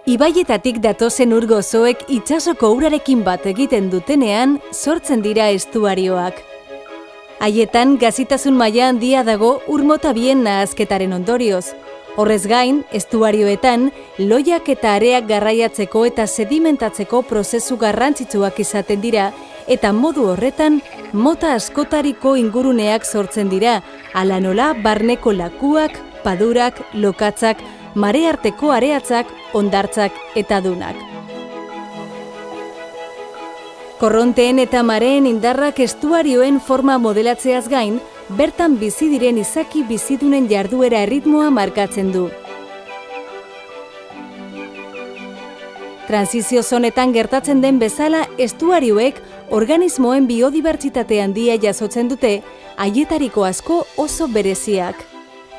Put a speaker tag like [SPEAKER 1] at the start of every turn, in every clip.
[SPEAKER 1] Ibaietatik datozen ur gozoek itsasoko urarekin bat egiten dutenean sortzen dira estuarioak. Haietan gazitasun maila handia dago ur mota bien nahazketaren ondorioz. Horrez gain, estuarioetan loiak eta areak garraiatzeko eta sedimentatzeko prozesu garrantzitsuak izaten dira eta modu horretan mota askotariko inguruneak sortzen dira, hala nola barneko lakuak, padurak, lokatzak, marearteko areatzak, hondartzak eta dunak. Korronteen eta mareen indarrak estuarioen forma modelatzeaz gain, bertan bizi diren izaki bizidunen jarduera erritmoa markatzen du. Transizio zonetan gertatzen den bezala, estuarioek organismoen biodibertsitate handia jasotzen dute, haietariko asko oso bereziak.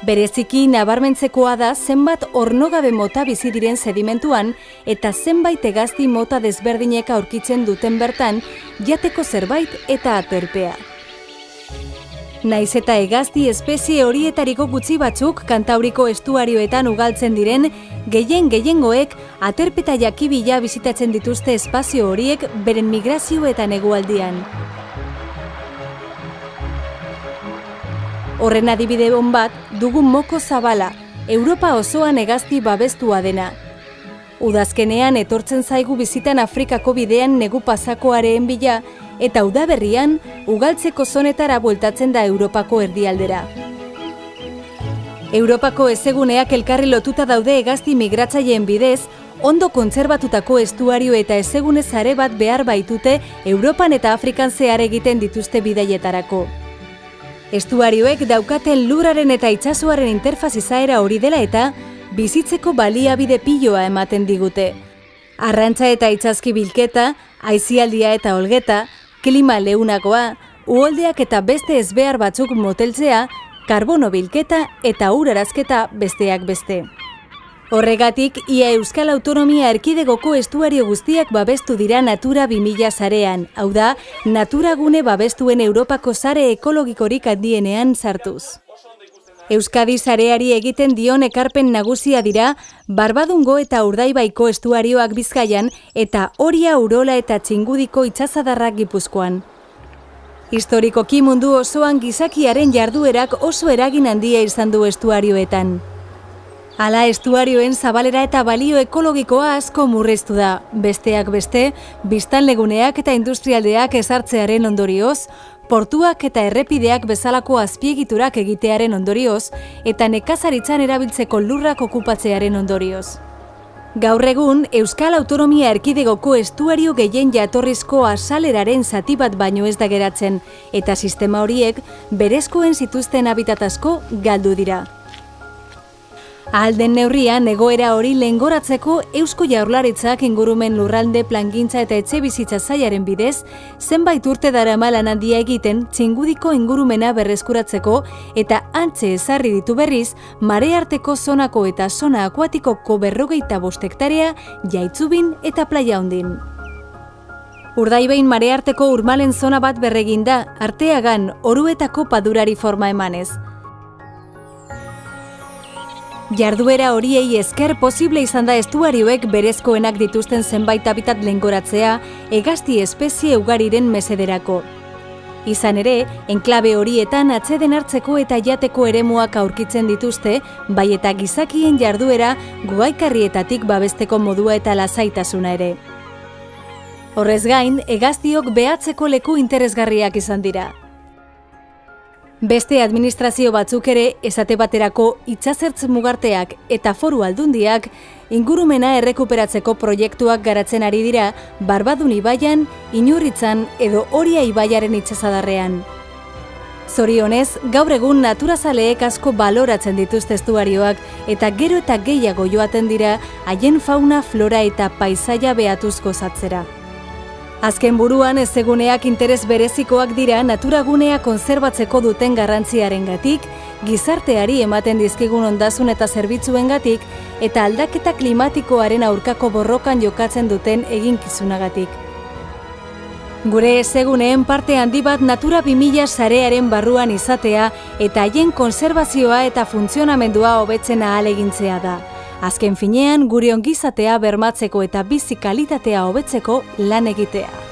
[SPEAKER 1] Bereziki nabarmentzekoa da zenbat ornogabe mota bizi diren sedimentuan eta zenbait hegazti mota desberdinek aurkitzen duten bertan jateko zerbait eta aterpea. Naiz eta hegazti espezie horietariko gutxi batzuk Kantauriko estuarioetan ugaltzen diren, gehiengoek aterpeta jakibila bizitatzen dituzte espazio horiek beren migrazioetan hegoaldian. Horren adibide on bat dugu moko zabala, Europa osoan hegazti babestua dena. Udazkenean etortzen zaigu bizitan Afrikako bidean negu pasakoareen bila eta udaberrian ugaltzeko zonetara bueltatzen da Europako erdialdera. Europako hezeguneak elkarri lotuta daude hegazti migratzaileen bidez, ondo kontserbatutako estuario eta hezegune sare bat behar baitute Europan eta Afrikan zehar egiten dituzte bidaietarako. Estuarioek daukaten lurraren eta itsasoaren interfaz izaera hori dela eta bizitzeko baliabide piloa ematen digute. Arrantza eta itsaski bilketa, aisialdia eta olgeta, klima leunakoa, uholdeak eta beste ezbehar batzuk moteltzea, karbono bilketa eta urarazketa besteak beste. Horregatik, ia Euskal Autonomia Erkidegoko estuario guztiak babestu dira Natura 2000 sarean, hau da, Natura gune babestuen Europako sare ekologikorik handienean sartuz. Euskadi sareari egiten dion ekarpen nagusia dira Barbadungo eta Urdaibaiko estuarioak Bizkaian eta Oria, Urola eta Txingudiko itsasadarrak Gipuzkoan. Historikoki mundu osoan gizakiaren jarduerak oso eragin handia izan du estuarioetan. Hala, estuarioen zabalera eta balio ekologikoa asko murriztu da, besteak beste, biztanleguneak eta industrialdeak ezartzearen ondorioz, portuak eta errepideak bezalako azpiegiturak egitearen ondorioz, eta nekazaritzan erabiltzeko lurrak okupatzearen ondorioz. Gaur egun, Euskal Autonomia Erkidegoko estuario gehien jatorrizko azaleraren zati bat baino ez da geratzen, eta sistema horiek berezkoen zituzten habitat asko galdu dira. Ahal den neurrian, egoera hori lehengoratzeko Eusko Jaurlaritzak ingurumen lurralde plangintza eta etxebizitza sailaren bidez, zenbait urte darama lan handia egiten Txingudiko ingurumena berreskuratzeko eta hantxe ezarri ditu berriz, marearteko zonako eta zona akuatikoko 45 hektarea, Jaitzubin eta Playa Hondin. Urdaibain marearteko urmalen zona bat berregin da, Arteagan Oruetako padurari forma emanez. Jarduera horiei esker posible izan da estuarioek berezkoenak dituzten zenbait habitat lehengoratzea hegazti espezie ugariren mesederako. Izan ere, enklabe horietan atseden hartzeko eta jateko eremuak aurkitzen dituzte, bai eta gizakien jarduera gugaikarrietatik babesteko modua eta lasaitasuna ere. Horrez gain, hegaztiok behatzeko leku interesgarriak izan dira. Beste administrazio batzuk ere, esate baterako itsasertz mugarteak eta foru aldundiak, ingurumena errekuperatzeko proiektuak garatzen ari dira Barbadun ibaian, Inurritzan edo Oria ibaiaren itsasadarrean. Zorionez, gaur egun naturazaleek asko baloratzen dituzte estuarioak eta gero eta gehiago joaten dira haien fauna, flora eta paisaia behatuz gozatzera. Azken buruan, hezeguneak interes berezikoak dira naturagunea kontserbatzeko duten garrantziarengatik, gizarteari ematen dizkigun ondasun eta zerbitzuengatik eta aldaketa klimatikoaren aurkako borrokan jokatzen duten eginkizunagatik. Gure hezeguneen parte handi bat Natura 2000 sarearen barruan izatea eta haien kontserbazioa eta funtzionamendua hobetzen ahalegintzea da. Azken finean, gure ongizatea bermatzeko eta bizi kalitatea hobetzeko lan egitea.